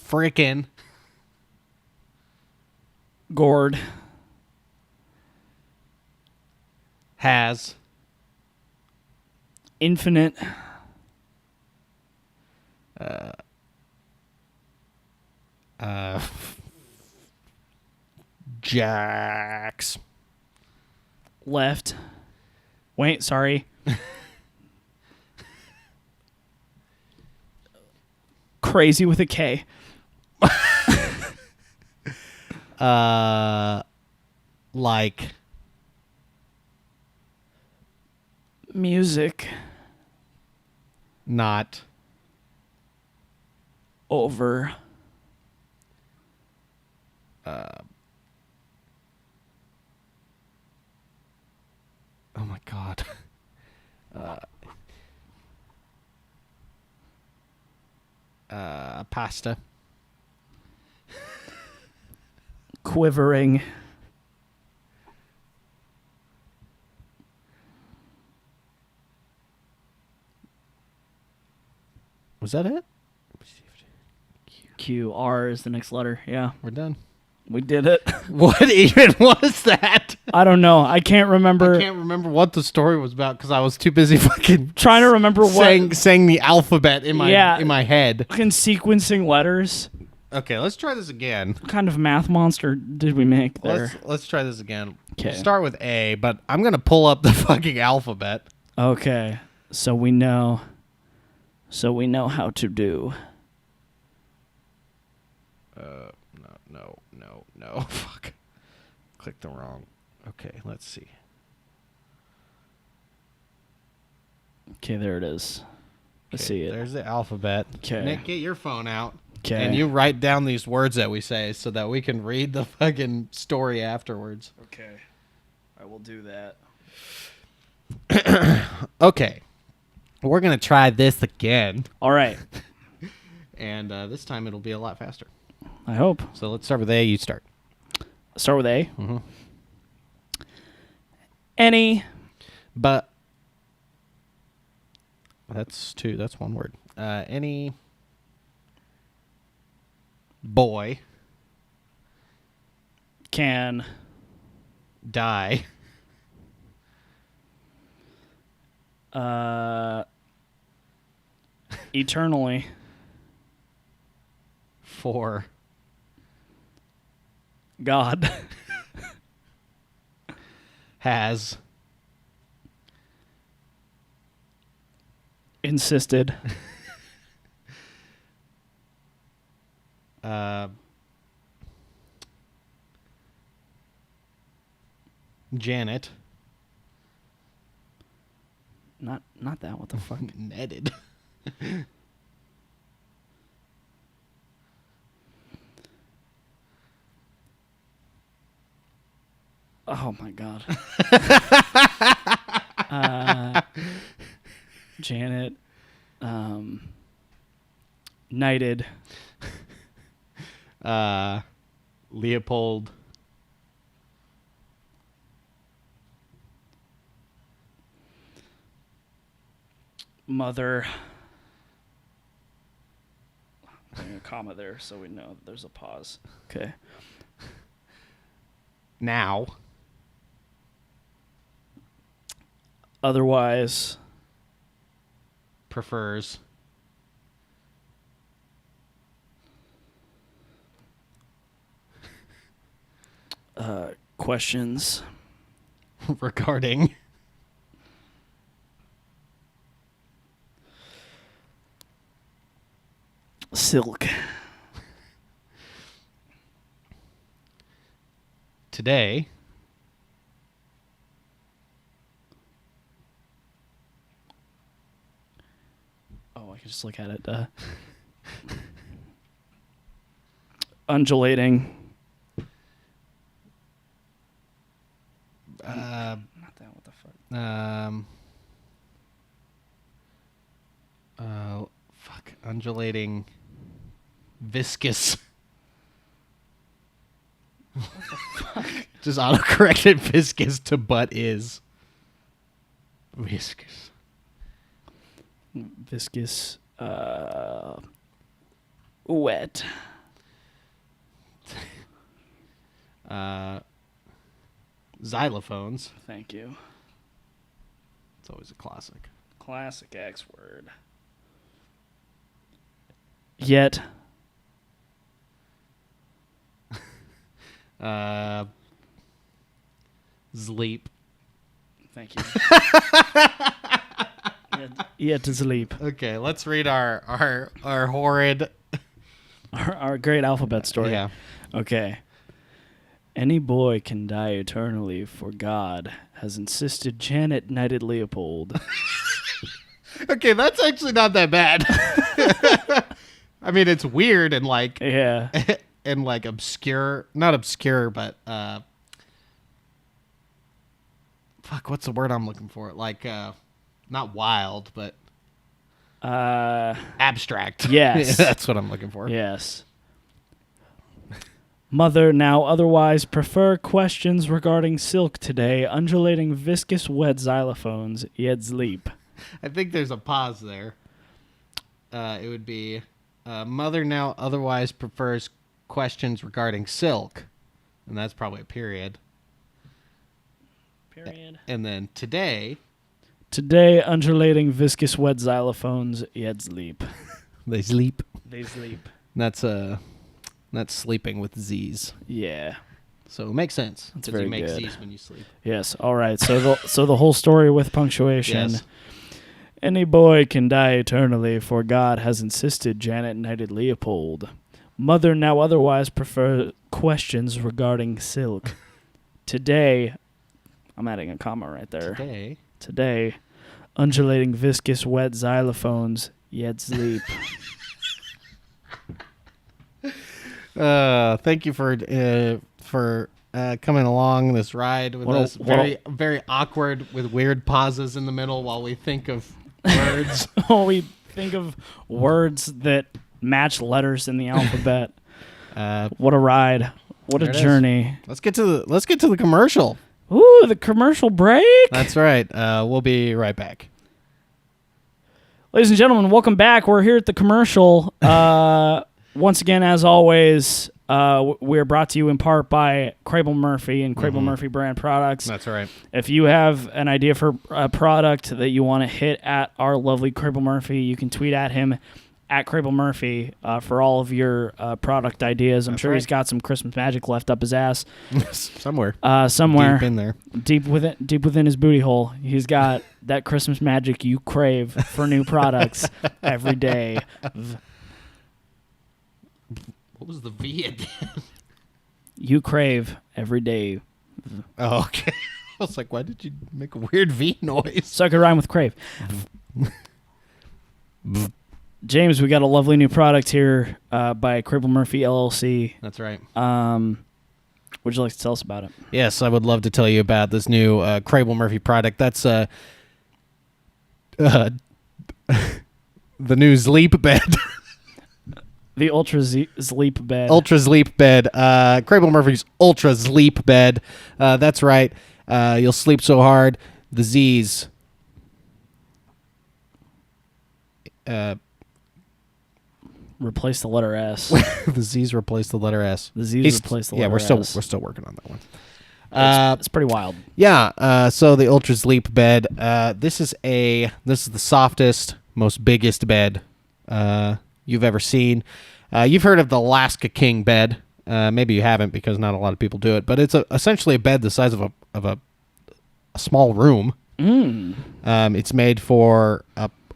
Frickin' Gourd. has Infinite. Jax. Left. Wait, sorry. Crazy with a K. Like Music. not Over. oh my god. Pasta. Quivering. Was that it? Q. R is the next letter. Yeah, We're done. we did it. What even was that? I don't know. I can't remember. I can't remember what the story was about because I was too busy fucking Trying to remember what saying the alphabet in my head. fucking sequencing letters. Okay, let's try this again. What kind of math monster did we make there? Let's try this again. Okay. Start with A, but I'm going to pull up the fucking alphabet. Okay. So we know how to do. No. Fuck. Click the wrong. Okay, let's see. Okay, there it is. I see it. There's the alphabet. Okay. Nick, get your phone out. Okay. And you write down these words that we say so that we can read the fucking story afterwards. Okay. I will do that. Okay. We're going to try this again. All right. And this time it'll be a lot faster. I hope. So let's start with A. You start. Start with A. Mm-hmm. Any. But. That's two. That's one word. Any boy can die eternally for God has insisted Janet not that, what the fuck? netted Oh my God. Janet knighted Leopold mother. Putting a comma there so we know there's a pause. Okay. now Otherwise prefers questions regarding silk today I can just look at it undulating not that, what the fuck? Undulating viscous just auto-corrected viscous to but is viscous wet xylophones. Thank you. It's always a classic X word. Yet Zleep. Thank you. Yet to sleep. Okay, let's read our horrid Our great alphabet story. Yeah. Okay. Any boy can die eternally, for God has insisted Janet knighted Leopold. Okay, that's actually not that bad. I mean, it's weird and like Yeah. and like obscure, not obscure, but fuck, what's the word I'm looking for? Like not wild, but abstract. Yes. That's what I'm looking for. Yes. Mother now otherwise prefer questions regarding silk today, undulating viscous wet xylophones, yet sleep. I think there's a pause there. It would be mother now otherwise prefers questions regarding silk, and that's probably a period. Period. And then today Undulating viscous wet xylophones, yet sleep. they sleep. They sleep. That's sleeping with Z's. Yeah. So it makes sense. That's Because very you make good. Z's when you sleep. Yes. All right. So the whole story with punctuation. Yes. Any boy can die eternally, for God has insisted, Janet knighted Leopold. Mother now otherwise prefer questions regarding silk. Today, I'm adding a comma right there. Today, undulating viscous wet xylophones, yet Zleep. Thank you for coming along this ride with us. Very awkward with weird pauses in the middle while we think of words. We think of words that match letters in the alphabet. What a ride! What a journey! Let's get to the commercial. Ooh, the commercial break. That's right. We'll be right back. Ladies and gentlemen, welcome back. We're here at the commercial. Once again, as always, we're brought to you in part by Craveable Murphy and Craveable Murphy brand products. That's right. If you have an idea for a product that you want to hit at our lovely Craveable Murphy, you can tweet at him at Craveable Murphy for all of your product ideas. I'm sure he's got some Christmas magic left up his ass somewhere. Somewhere deep in there, deep within his booty hole. He's got that Christmas magic you crave for new products every day. What was the V again? You crave every day. Oh, okay. I was like, why did you make a weird V noise? So I could rhyme with crave. James, we got a lovely new product here by Craveable Murphy LLC. That's right. Would you like to tell us about it? Yes, I would love to tell you about this new Craveable Murphy product. That's the new Zleep bed. The Ultra Zleep bed. Ultra Zleep bed. Craveable Murphy's Ultra Zleep bed. That's right. You'll sleep so hard. The Z's. Replace the letter S. The Z's replace the letter S. The Z's replace the letter S. We're still working on that one. It's pretty wild. Yeah. So the Ultra Zleep bed. This is the softest, most biggest bed you've ever seen. You've heard of the Alaska King bed. Maybe you haven't because not a lot of people do it. But it's essentially a bed the size of a small room. It's made for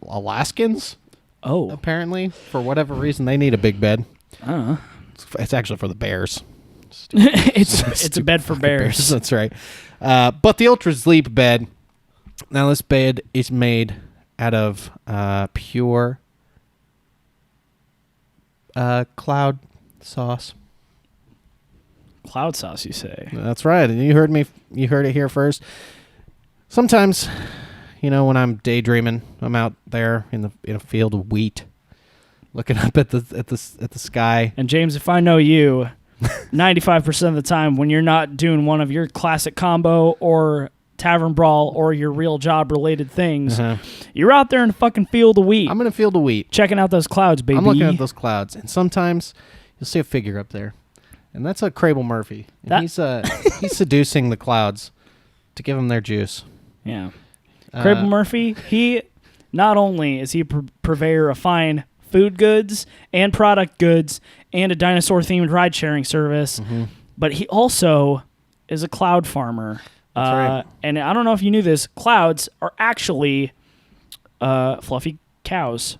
Alaskans. Oh, apparently, for whatever reason, they need a big bed. Uh-huh. It's actually for the bears. It's a bed for bears. That's right. But the Ultra Zleep bed. Now, this bed is made out of pure cloud sauce. Cloud sauce, you say? That's right. And you heard it here first. Sometimes, when I'm daydreaming, I'm out there in a field of wheat, looking up at the sky. And James, if I know you, 95% of the time when you're not doing one of your classic combo or Tavern Brawl or your real job related things, you're out there in a fucking field of wheat. I'm in a field of wheat, checking out those clouds, baby. I'm looking at those clouds, and sometimes you'll see a figure up there, and that's a Craveable Murphy. And he's seducing the clouds to give them their juice. Yeah. Craveable Murphy, he not only is he a purveyor of fine food goods and product goods and a dinosaur-themed ride-sharing service, but he also is a cloud farmer. That's right. And I don't know if you knew this, clouds are actually fluffy cows.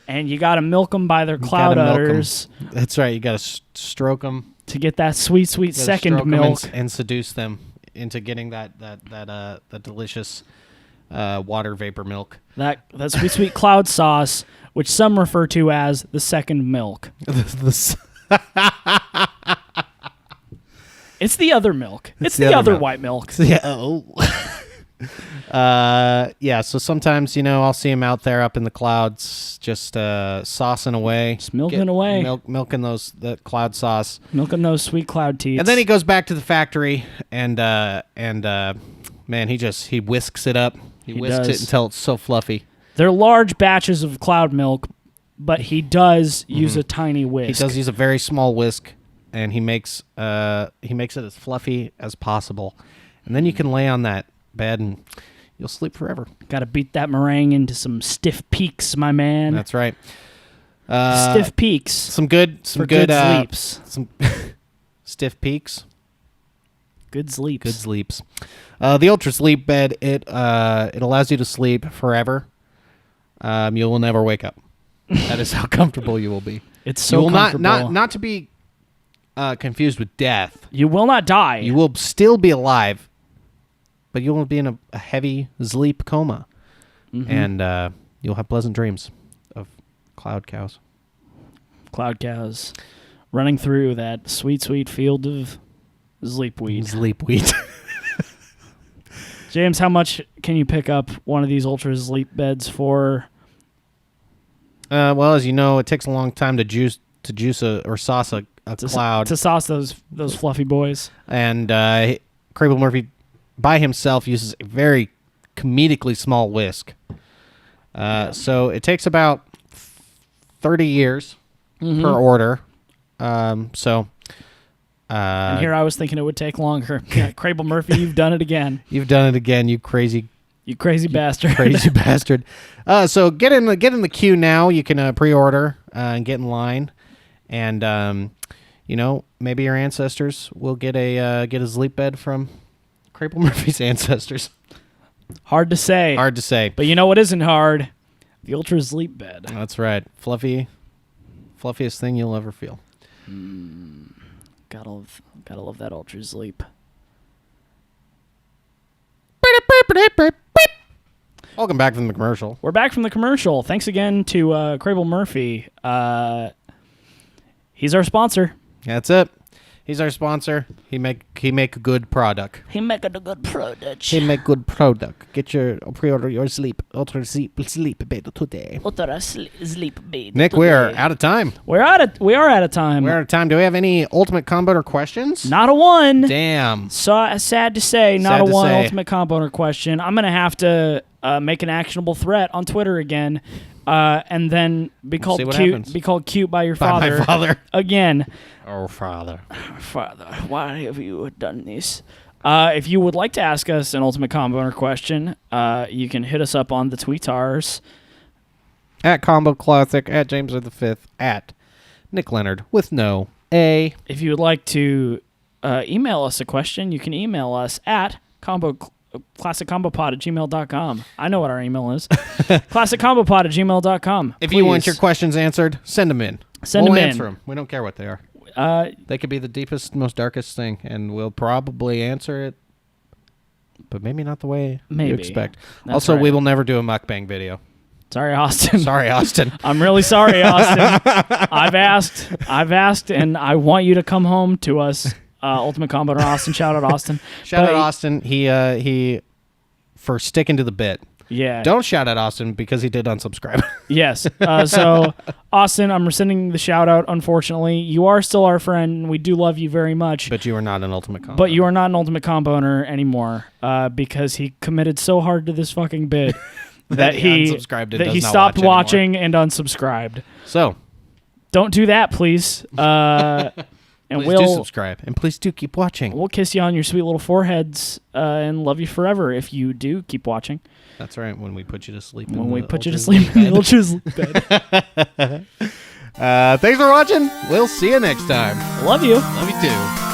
And you got to milk them by their cloud udders. That's right. You got to stroke them to get that sweet, sweet second milk and seduce them into getting that delicious water vapor milk. That sweet, sweet cloud sauce, which some refer to as the second milk. It's the other milk. It's the other milk. White milk. Yeah. Yeah. So sometimes I'll see him out there up in the clouds, just saucing away, just milking away, milking the cloud sauce, milking those sweet cloud teats. And then he goes back to the factory, and man, he whisks it up. He whisks it until it's so fluffy. They're large batches of cloud milk, but he does use a tiny whisk. He does use a very small whisk, and he makes it as fluffy as possible, and then you can lay on that bed and you'll sleep forever. Got to beat that meringue into some stiff peaks, my man. That's right. Stiff peaks. Some good sleeps. stiff peaks. Good sleeps. Good sleeps. The Ultra Sleep bed, it allows you to sleep forever. You will never wake up. That is how comfortable you will be. It's so comfortable. Not to be confused with death. You will not die. You will still be alive, but you will be in a heavy sleep coma. And you'll have pleasant dreams of cloud cows. Cloud cows running through that sweet, sweet field of sleep weed. Sleep weed. James, how much can you pick up one of these Ultra Sleep beds for? Well, as you know, it takes a long time to juice or sauce a cloud. To sauce those fluffy boys. And Craveable Murphy, by himself, uses a very comedically small whisk. So it takes about 30 years per order. And here I was thinking it would take longer. Craveable Murphy, you've done it again. You've done it again, you crazy bastard. Crazy bastard. So get in the queue now. You can pre-order and get in line. And maybe your ancestors will get a sleep bed from Craveable Murphy's ancestors. Hard to say. But you know what isn't hard? The Ultra Sleep bed. That's right. Fluffiest thing you'll ever feel. Gotta love that Ultra Sleep. Welcome back from the commercial. We're back from the commercial. Thanks again to Craveable Murphy. He's our sponsor. That's it. He's our sponsor. He make a good product. He make a good product. He make good product. Get your pre-order your Ultra Sleep bed today. Ultra Sleep bed. Nick, we are out of time. We are out of time. We're out of time. Do we have any Ultimate Comboner questions? Not a one. Damn. So sad to say, not a one Ultimate Comboner question. I'm gonna have to make an actionable threat on Twitter again. And then be called cute by your father. By my father. Again. Oh, father. Father, why have you done this? If you would like to ask us an Ultimate Comboner question, you can hit us up on the tweetars. At Combo Classic, at James V, at Nick Leonard with no A. If you would like to email us a question, you can email us at classiccombopod@gmail.com. I know what our email is. classiccombopod@gmail.com. If you want your questions answered, send them in. We'll answer them. We don't care what they are. They could be the deepest, most darkest thing, and we'll probably answer it, but maybe not the way you expect. That's also, right. we will never do a mukbang video. Sorry, Austin. Sorry, Austin. I'm really sorry, Austin. I've asked, and I want you to come home to us. Ultimate Comboner Austin. Shout out Austin. Shout out Austin. He for sticking to the bit. Yeah. Don't shout at Austin because he did unsubscribe. Yes. So, Austin, I'm rescinding the shout out, unfortunately. You are still our friend, and we do love you very much. But you are not an Ultimate Comboner. But you are not an Ultimate Comboner anymore because he committed so hard to this fucking bit that he unsubscribed and that he stopped watching and unsubscribed. So, don't do that, please. And please do subscribe, and please do keep watching. We'll kiss you on your sweet little foreheads and love you forever if you do keep watching. That's right, when we put you to sleep. When we put you to sleep in the Ultra Sleep bed. Thanks for watching. We'll see you next time. Love you. Love you too.